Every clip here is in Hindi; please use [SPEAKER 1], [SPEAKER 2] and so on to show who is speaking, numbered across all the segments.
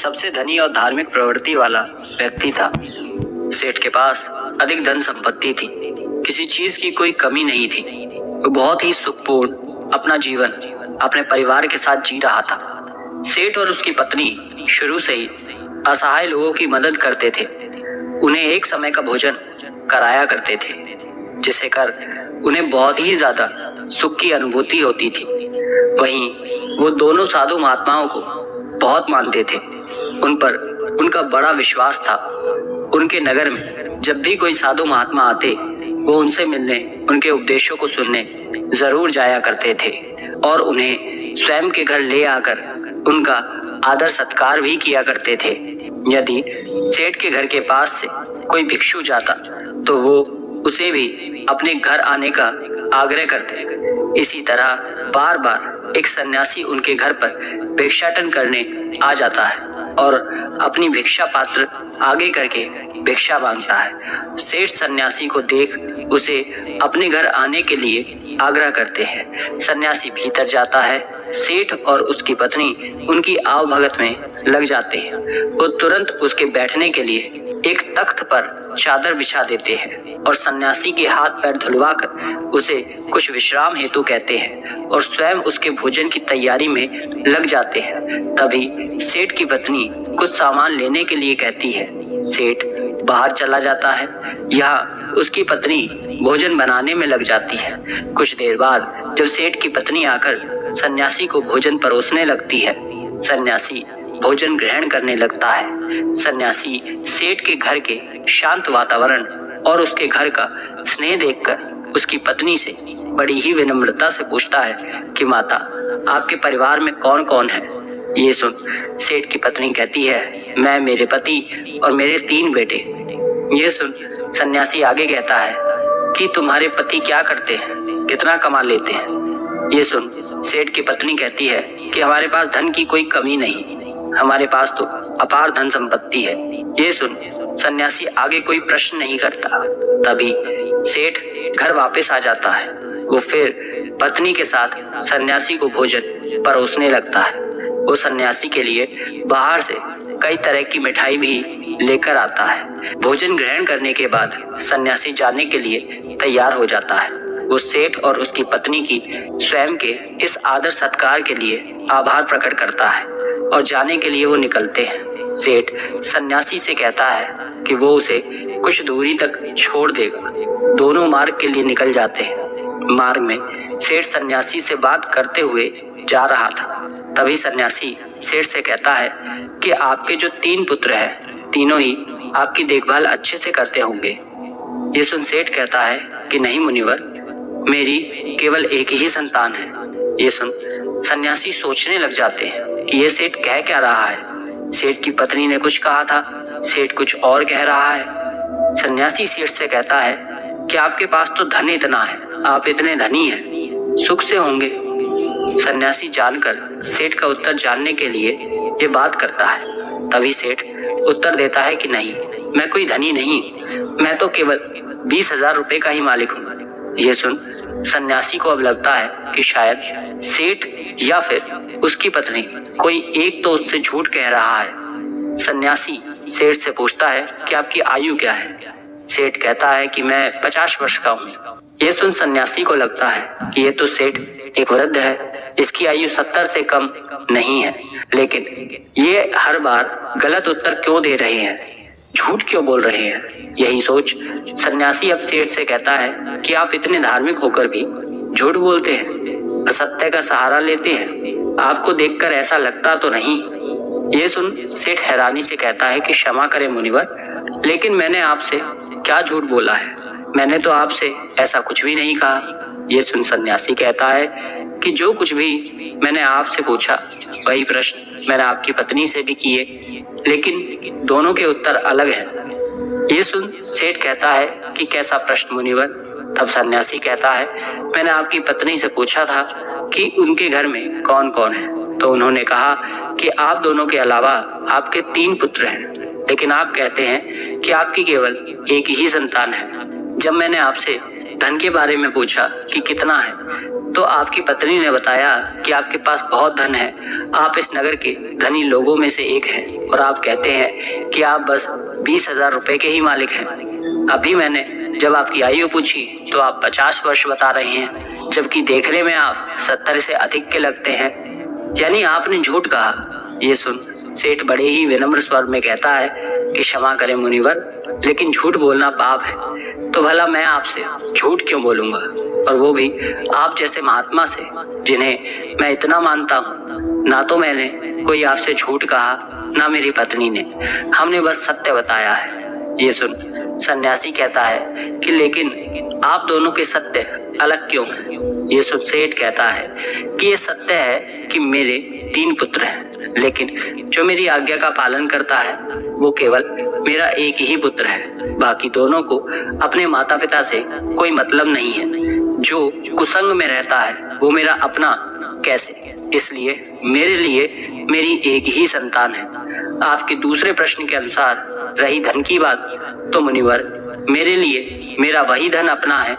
[SPEAKER 1] सबसे धनी और धार्मिक प्रवृत्ति वाला व्यक्ति था। सेठ के पास अधिक धन संपत्ति थी, किसी चीज की कोई कमी नहीं थी। वो बहुत ही सुखपूर्ण अपना जीवन अपने परिवार के साथ जी रहा था। सेठ और उसकी पत्नी शुरू से ही असहाय लोगों की मदद करते थे। उन्हें एक समय का भोजन कराया करते थे, जिसे कर उन्हें बहुत ही ज्यादा सुख की अनुभूति होती थी। वहीं वो दोनों साधु महात्माओं को बहुत मानते थे। उन पर उनका बड़ा विश्वास था। उनके नगर में जब भी कोई साधु महात्मा आते, वो उनसे मिलने, उनके उपदेशों को सुनने जरूर जाया करते थे और उन्हें स्वयं के घर ले आकर उनका आदर सत्कार भी किया करते थे। यदि सेठ के घर के पास से कोई भिक्षु जाता तो वो उसे भी अपने घर आने का आग्रह करते। इसी तरह बार बार एक सन्यासी उनके घर पर भिक्षाटन करने आ जाता है और अपनी भिक्षा पात्र आगे करके भिक्षा मांगता है। सेठ सन्यासी को देख उसे अपने घर आने के लिए आग्रह करते हैं। सन्यासी भीतर जाता है। सेठ और उसकी पत्नी उनकी आवभगत में लग जाते हैं। वो तुरंत उसके बैठने के लिए एक तख्त पर चादर बिछा देते हैं और सन्यासी के हाथ पैर धुलवाकर उसे कुछ विश्राम हेतु कहते हैं और स्वयं उसके भोजन की तैयारी में लग जाते हैं। तभी सेठ की पत्नी कुछ सामान लेने के लिए कहती है। सेठ बाहर चला जाता है। यहाँ उसकी पत्नी भोजन बनाने में लग जाती है। कुछ देर बाद जब सेठ की पत्नी आकर सन्यासी को भोजन परोसने लगती है, सन्यासी भोजन ग्रहण करने लगता है। सन्यासी सेठ के घर के शांत वातावरण और उसके घर का स्नेह देखकर उसकी पत्नी से बड़ी ही विनम्रता से पूछता है कि माता, आपके परिवार में कौन कौन है? ये सुन सेठ की पत्नी कहती है, मैं, मेरे पति और मेरे 3 बेटे। ये सुन सन्यासी आगे कहता है कि तुम्हारे पति क्या करते हैं, कितना कमा लेते हैं? ये सुन सेठ की पत्नी कहती है कि हमारे पास धन की कोई कमी नहीं, हमारे पास तो अपार धन संपत्ति है। ये सुन सन्यासी आगे कोई प्रश्न नहीं करता। तभी सेठ घर वापस आ जाता है। वो फिर पत्नी के साथ सन्यासी को भोजन परोसने लगता है। वो सन्यासी के लिए बाहर से कई तरह की मिठाई भी लेकर आता है। भोजन ग्रहण करने के बाद सन्यासी जाने के लिए तैयार हो जाता है। वो सेठ और उसकी पत्नी की स्वयं के इस आदर सत्कार के लिए आभार प्रकट करता है और जाने के लिए वो निकलते हैं। सेठ सन्यासी से कहता है कि वो उसे कुछ दूरी तक छोड़ देगा। दोनों मार्ग के लिए निकल जाते हैं। मार्ग में सेठ सन्यासी से बात करते हुए जा रहा था। तभी सन्यासी सेठ से कहता है कि आपके जो 3 पुत्र हैं, तीनों ही आपकी देखभाल अच्छे से करते होंगे। ये सुन सेठ कहता है कि नहीं मुनिवर, मेरी केवल एक ही संतान है। ये सुन सन्यासी सोचने लग जाते हैं कि ये सेठ कह क्या रहा है। सेठ की पत्नी ने कुछ कहा था, सेठ कुछ और कह रहा है। सन्यासी सेठ से कहता है कि आपके पास तो धन इतना है, आप इतने धनी हैं, सुख से होंगे। सन्यासी जानकर सेठ का उत्तर जानने के लिए ये बात करता है। तभी सेठ उत्तर देता है कि नहीं, मैं कोई धनी नहीं, मैं तो केवल 20,000 रुपए का ही मालिक हूँ। ये सुन सन्यासी को अब लगता है कि शायद सेठ या फिर उसकी पत्नी कोई एक तो उससे झूठ कह रहा है। सन्यासी सेठ से पूछता है कि आपकी आयु क्या है? सेठ कहता है कि मैं 50 वर्ष का हूँ। ये सुन सन्यासी को लगता है कि ये तो सेठ एक वृद्ध है, इसकी आयु 70 से कम नहीं है। लेकिन ये हर बार गलत उत्तर क्यों दे रहे हैं, झूठ क्यों बोल रहे हैं? यही सोच सन्यासी अब सेठ से कहता है कि आप इतने धार्मिक होकर भी झूठ बोलते हैं, असत्य का सहारा लेते हैं, आपको देखकर ऐसा लगता तो नहीं। ये सुन सेठ हैरानी से कहता है कि क्षमा करें मुनिवर, लेकिन मैंने आपसे क्या झूठ बोला है? मैंने तो आपसे ऐसा कुछ भी नहीं कहा। ये सुन सन्यासी कहता है कि जो कुछ भी मैंने आपसे पूछा वही प्रश्न मैंने आपकी पत्नी से भी किए, लेकिन दोनों के उत्तर अलग हैं। ये सुन सेठ कहता है कि कैसा प्रश्न मुनिवर? तब सन्यासी कहता है, मैंने आपकी पत्नी से पूछा था कि उनके घर में कौन कौन है, तो उन्होंने कहा कि आप दोनों के अलावा आपके 3 पुत्र हैं, लेकिन आप कहते हैं कि आपकी केवल एक ही संतान है। जब मैंने आपसे धन के बारे में पूछा कि कितना है, तो आपकी पत्नी ने बताया कि आपके पास बहुत धन है, आप इस नगर के धनी लोगों में से एक हैं और आप कहते हैं कि आप बस 20,000 रुपए के ही मालिक हैं। अभी मैंने जब आपकी आयु पूछी तो आप 50 वर्ष बता रहे हैं, जबकि देखने में आप 70 से अधिक के लगते हैं, यानी आपने झूठ कहा। ये सुन सेठ बड़े ही विनम्र स्वर में कहता है कि क्षमा करें मुनिवर, लेकिन झूठ बोलना पाप है, तो भला मैं आपसे झूठ क्यों बोलूंगा, और वो भी आप जैसे महात्मा से जिन्हें मैं इतना मानता हूँ। ना तो मैंने कोई आपसे झूठ कहा, ना मेरी पत्नी ने, हमने बस सत्य बताया है। ये सुन सन्यासी कहता है कि लेकिन आप दोनों के सत्य अलग क्यों हैं? ये सुन सेठ कहता है कि ये सत्य है कि मेरे 3 पुत्र हैं, लेकिन जो मेरी आज्ञा का पालन करता है वो केवल मेरा एक ही पुत्र है, बाकी दोनों को अपने माता पिता से कोई मतलब नहीं है। जो कुसंग में रहता है वो मेरा अपना कैसे? इसलिए मेरे लिए मेरी एक ही संतान है। आपके दूसरे प्रश्न के अनुसार रही धन की बात, तो मुनिवर मेरे लिए मेरा वही धन अपना है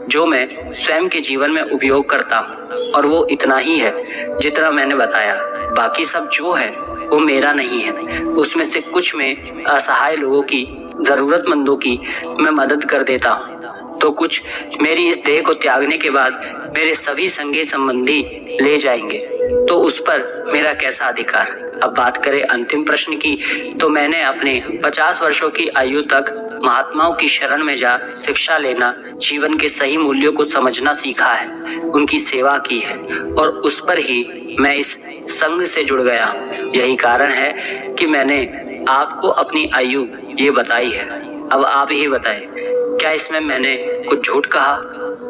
[SPEAKER 1] जो मैं स्वयं के जीवन में उपयोग करता हूँ, और वो इतना ही है जितना मैंने बताया। बाकी सब जो है वो मेरा नहीं है, उसमें से कुछ में असहाय लोगों की, जरूरतमंदों की मैं मदद कर देता हूँ, तो कुछ मेरी इस देह को त्यागने के बाद मेरे सभी संगी संबंधी ले जाएंगे, तो उस पर मेरा कैसा अधिकार? अब बात करें अंतिम प्रश्न की, तो मैंने अपने 50 वर्षों की आयु तक महात्माओं की शरण में जा शिक्षा लेना, जीवन के सही मूल्यों को समझना सीखा है, उनकी सेवा की है, और उस पर ही मैं इस संघ से जुड़ गया हूँ। यही कारण है कि मैंने आपको अपनी आयु ये बताई है। अब आप ही बताएं, क्या इसमें मैंने कुछ झूठ कहा?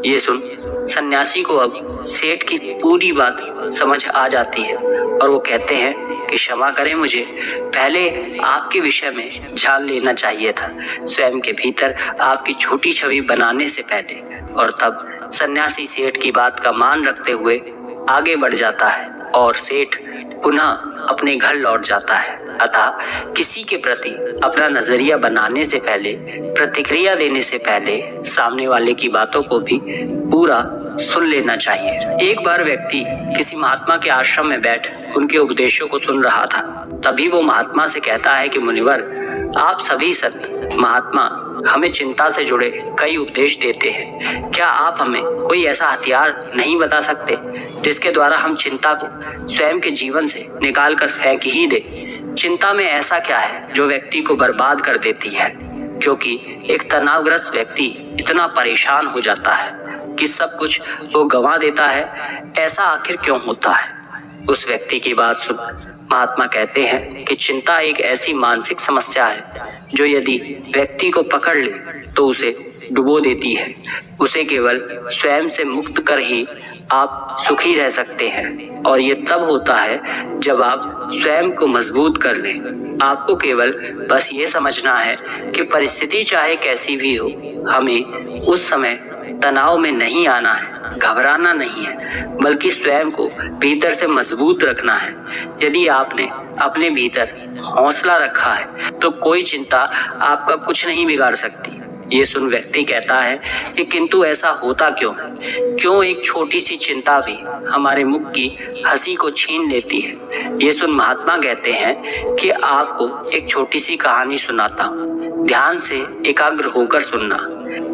[SPEAKER 1] ये सुन सन्यासी को अब सेठ की पूरी बात समझ आ जाती है, और वो कहते हैं कि क्षमा करें, मुझे पहले आपके विषय में जान लेना चाहिए था, स्वयं के भीतर आपकी झूठी छवि बनाने से पहले। और तब सन्यासी सेठ की बात का मान रखते हुए आगे बढ़ जाता है और सेठ पुनः अपने घर लौट जाता है। अतः किसी के प्रति अपना नजरिया बनाने से पहले, प्रतिक्रिया देने से पहले सामने वाले की बातों को भी पूरा सुन लेना चाहिए। एक बार व्यक्ति किसी महात्मा के आश्रम में बैठ उनके उपदेशों को सुन रहा था। तभी वो महात्मा से कहता है कि मुनिवर, आप सभी संत महात्मा हमें चिंता से जुड़े कई उपदेश देते हैं, क्या आप हमें कोई ऐसा हथियार नहीं बता सकते जिसके द्वारा हम चिंता को स्वयं के जीवन से निकाल कर फेंक ही दे? चिंता में ऐसा क्या है जो व्यक्ति को बर्बाद कर देती है? क्योंकि एक तनावग्रस्त व्यक्ति इतना परेशान हो जाता है कि सब कुछ वो गंवा देता है। ऐसा आखिर क्यों होता है? उस व्यक्ति की बात सुन महात्मा कहते हैं कि चिंता एक ऐसी मानसिक समस्या है जो यदि व्यक्ति को पकड़ ले तो उसे डुबो देती है। उसे केवल स्वयं से मुक्त कर ही आप सुखी रह सकते हैं, और ये तब होता है जब आप स्वयं को मजबूत कर लें। आपको केवल बस ये समझना है कि परिस्थिति चाहे कैसी भी हो, हमें उस समय तनाव में नहीं आना है, घबराना नहीं है, बल्कि स्वयं को भीतर से मजबूत रखना है। यदि आपने अपने भीतर हौसला रखा है तो कोई चिंता आपका कुछ नहीं बिगाड़ सकती। ये सुन व्यक्ति कहता है कि किंतु ऐसा होता क्यों है? क्यों एक छोटी सी चिंता भी हमारे मुख की हंसी को छीन लेती है? ये सुन महात्मा कहते हैं कि आपको एक छोटी सी कहानी सुनाता हूँ, ध्यान से एकाग्र होकर सुनना।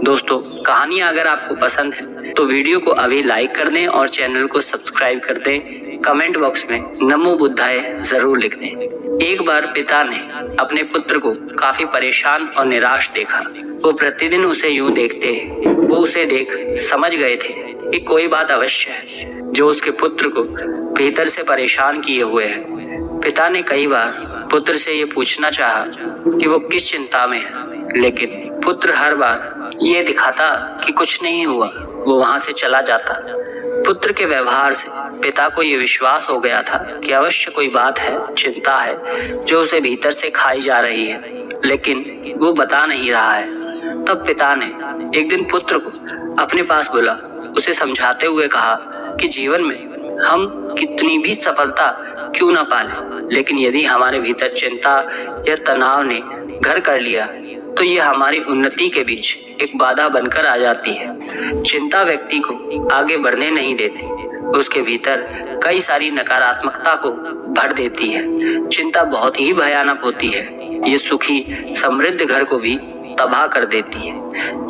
[SPEAKER 1] दोस्तों, कहानी अगर आपको पसंद है तो वीडियो को अभी लाइक कर दें और चैनल को सब्सक्राइब कर दें। कमेंट बॉक्स में नमो बुद्धाय जरूर लिख दें। एक बार पिता ने अपने पुत्र को काफी परेशान और निराश देखा। वो प्रतिदिन उसे यूं देखते, वो उसे देख समझ गए थे कि कोई बात अवश्य है जो उसके पुत्र को भीतर से परेशान किए हुए है। पिता ने कई बार पुत्र से ये पूछना चाहा कि वो किस चिंता में है, लेकिन पुत्र हर बार ये दिखाता कि कुछ नहीं हुआ, वो वहां से चला जाता। पुत्र के व्यवहार से पिता को ये विश्वास हो गया था कि अवश्य कोई बात है, चिंता है जो उसे भीतर से खाई जा रही है, लेकिन वो बता नहीं रहा है। तब पिता ने एक दिन पुत्र को अपने पास बुला उसे समझाते हुए कहा कि जीवन में हम कितनी भी सफलता क्यों ना पालें, लेकिन यदि हमारे भीतर चिंता या तनाव ने घर कर लिया तो ये हमारी उन्नति के बीच एक बाधा बनकर आ जाती है। चिंता व्यक्ति को आगे बढ़ने नहीं देती, उसके भीतर कई सारी नकारात्मकता को भर देती है। चिंता बहुत ही भयानक होती है, ये सुखी समृद्ध घर को भी तबाह कर देती है।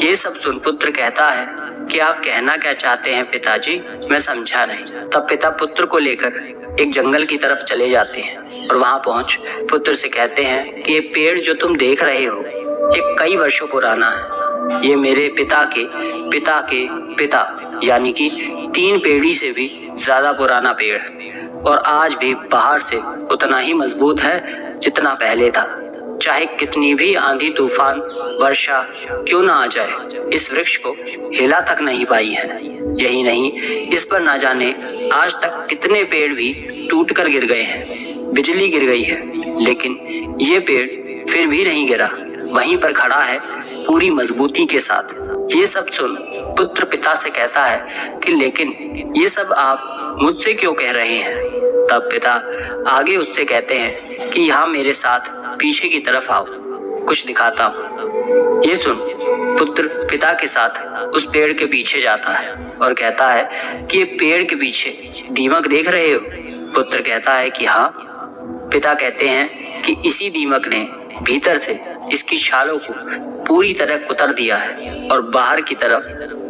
[SPEAKER 1] ये सब सुन पुत्र कहता है कि आप कहना क्या चाहते हैं पिताजी, मैं समझा नहीं। तब पिता पुत्र को लेकर एक जंगल की तरफ चले जाते हैं और वहां पहुंच पुत्र से कहते हैं कि ये पेड़ जो तुम देख रहे हो ये कई वर्षों पुराना है। ये मेरे पिता के पिता के पिता यानी कि 3 पीढ़ी से भी ज्यादा पुराना पेड़ है और आज भी बाहर से उतना ही मजबूत है जितना पहले था। चाहे कितनी भी आंधी तूफान वर्षा क्यों ना आ जाए, इस वृक्ष को हिला तक नहीं पाई है। यही नहीं, इस पर ना जाने आज तक कितने पेड़ भी टूट कर गिर गए हैं, बिजली गिर गई है, लेकिन ये पेड़ फिर भी नहीं गिरा, वहीं पर खड़ा है पूरी मजबूती के साथ। ये सब सुन पुत्र पिता से कहता है कि लेकिन ये सब आप मुझसे क्यों कह रहे हैं। तब पिता आगे उससे कहते हैं कि यहाँ मेरे साथ पीछे की तरफ आओ, कुछ दिखाता हूँ। ये सुन पुत्र पिता के साथ उस पेड़ के पीछे जाता है और कहता है कि ये पेड़ के पीछे दीमक देख रहे हो। पुत्र कहता है कि हाँ। पिता कहते हैं कि इसी दीमक ने भीतर से इसकी छालों को पूरी तरह कुतर दिया है और बाहर की तरफ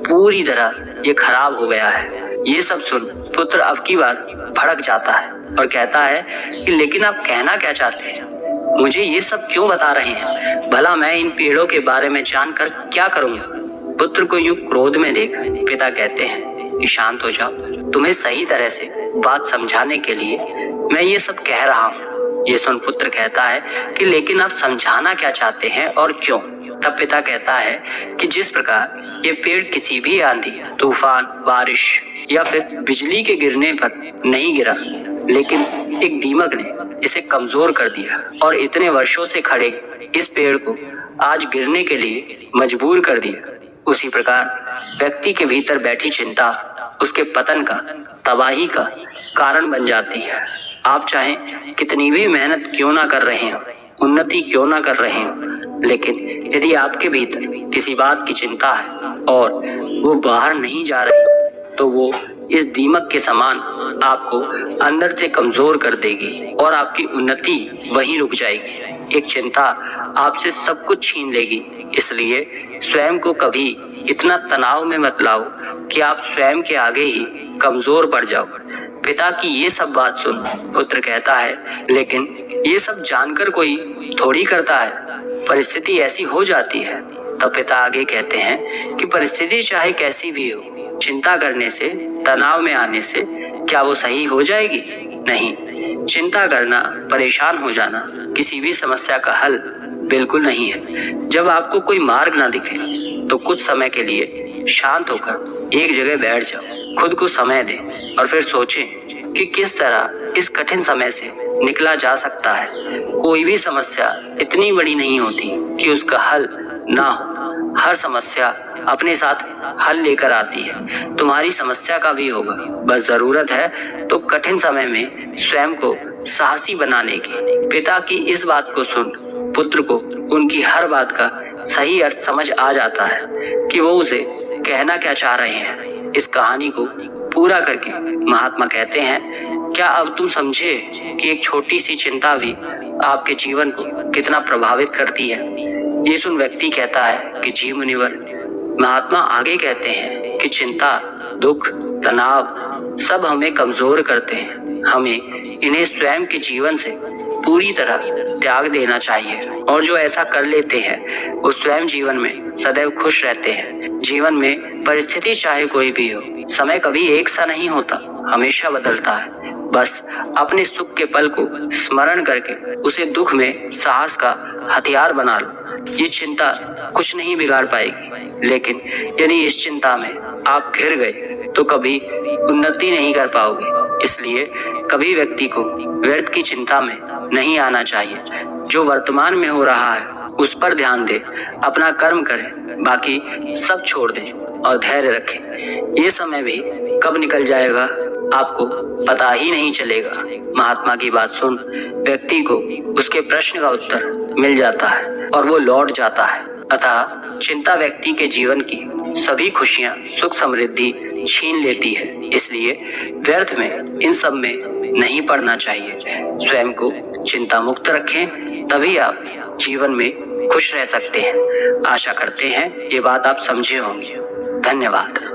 [SPEAKER 1] पूरी तरह ये खराब हो गया है। ये सब सुन पुत्र अब की बार भड़क जाता है और कहता है कि लेकिन आप कहना क्या चाहते हैं, मुझे ये सब क्यों बता रहे हैं, भला मैं इन पेड़ों के बारे में जानकर क्या करूंगा। पुत्र को यूं क्रोध में देख पिता कहते हैं कि शांत हो जाओ, तुम्हें सही तरह से बात समझाने के लिए मैं ये सब कह रहा हूँ। ये सुन पुत्र कहता है कि लेकिन आप समझाना क्या चाहते हैं और क्यों। तब पिता कहता है कि जिस प्रकार ये पेड़ किसी भी आंधी तूफान बारिश या फिर बिजली के गिरने पर नहीं गिरा, लेकिन एक दीमक ने इसे कमजोर कर दिया और इतने वर्षों से खड़े इस पेड़ को आज गिरने के लिए मजबूर कर दिया, उसी प्रकार व्यक्ति के भीतर बैठी चिंता उसके पतन का तबाही का कारण बन जाती है। आप चाहे कितनी भी मेहनत क्यों ना कर रहे हो, उन्नति क्यों ना कर रहे हो, लेकिन यदि आपके भीतर किसी बात की चिंता है और वो बाहर नहीं जा रही, तो वो इस दीमक के समान आपको अंदर से कमजोर कर देगी और आपकी उन्नति वहीं रुक जाएगी। एक चिंता आपसे सब कुछ छीन लेगी। इसलिए स्वयं को कभी इतना तनाव में मत लाओ कि आप स्वयं के आगे ही कमजोर पड़ जाओ। पिता की ये सब बात सुन पुत्र कहता है लेकिन ये सब जानकर कोई थोड़ी करता है, परिस्थिति ऐसी हो जाती है। तब पिता आगे कहते हैं कि परिस्थिति चाहे कैसी भी हो, चिंता करने से तनाव में आने से क्या वो सही हो जाएगी? नहीं, चिंता करना परेशान हो जाना किसी भी समस्या का हल बिल्कुल नहीं है। जब आपको कोई मार्ग ना दिखे तो कुछ समय के लिए शांत होकर एक जगह बैठ जाओ, खुद को समय दें और फिर सोचें कि किस तरह इस कठिन समय से निकला जा सकता है। कोई भी समस्या इतनी बड़ी नहीं होती कि उसका हल ना हो। हर समस्या अपने साथ हल लेकर आती है, तुम्हारी समस्या का भी होगा। बस जरूरत है तो कठिन समय में स्वयं को साहसी बनाने की। पिता की इस बात को सुन पुत्र को उनकी हर बात का सही अर्थ समझ आ जाता है कि वो उसे कहना क्या चाह रहे हैं। इस कहानी को पूरा करके महात्मा कहते हैं, क्या अब तुम समझे कि एक छोटी सी चिंता भी आपके जीवन को कितना प्रभावित करती है। ये सुन व्यक्ति कहता है कि जी मुनिवर। महात्मा आगे कहते हैं कि चिंता दुख तनाव सब हमें कमजोर करते हैं, हमें इन्हें स्वयं के जीवन से पूरी तरह त्याग देना चाहिए और जो ऐसा कर लेते हैं वो स्वयं जीवन में सदैव खुश रहते हैं। जीवन में परिस्थिति चाहे कोई भी हो, समय कभी एक सा नहीं होता, हमेशा बदलता है। बस अपने सुख के पल को स्मरण करके उसे दुख में साहस का हथियार बना लो। ये चिंता कुछ नहीं बिगाड़ पाएगी, लेकिन यदि इस चिंता में आप घिर गए तो कभी उन्नति नहीं कर पाओगे। इसलिए कभी व्यक्ति को व्यर्थ की चिंता में नहीं आना चाहिए। जो वर्तमान में हो रहा है उस पर ध्यान दे, अपना कर्म करें, बाकी सब छोड़ दें और धैर्य रखें। ये समय भी कब निकल जाएगा आपको पता ही नहीं चलेगा। महात्मा की बात सुन व्यक्ति को उसके प्रश्न का उत्तर मिल जाता है और वो लौट जाता है। अतः चिंता व्यक्ति के जीवन की सभी खुशियां, सुख समृद्धि छीन लेती है। इसलिए व्यर्थ में इन सब में नहीं पड़ना चाहिए। स्वयं को चिंता मुक्त रखें, तभी आप जीवन में खुश रह सकते हैं। आशा करते हैं ये बात आप समझे होंगे। धन्यवाद।